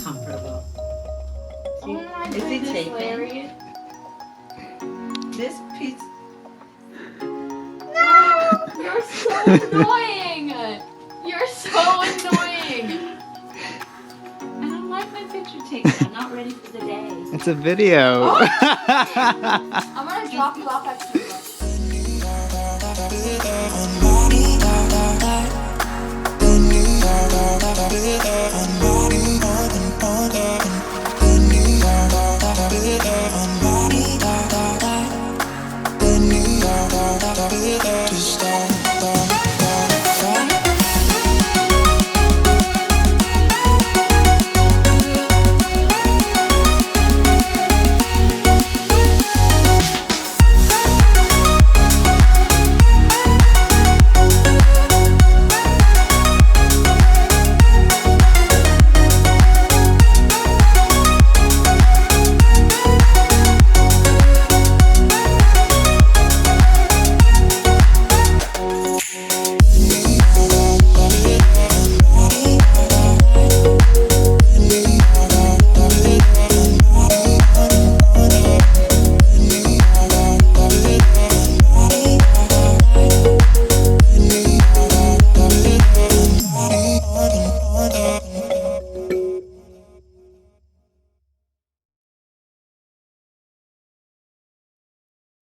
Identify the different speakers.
Speaker 1: comfortable.
Speaker 2: Oh my
Speaker 1: Is he
Speaker 2: goodness,
Speaker 1: taping?
Speaker 2: Larry.
Speaker 1: This piece.
Speaker 2: You're so annoying. You're so annoying. I don't like my picture taken. I'm not ready for the day.
Speaker 3: It's a video.
Speaker 2: I'm gonna drop you off at Starbucks.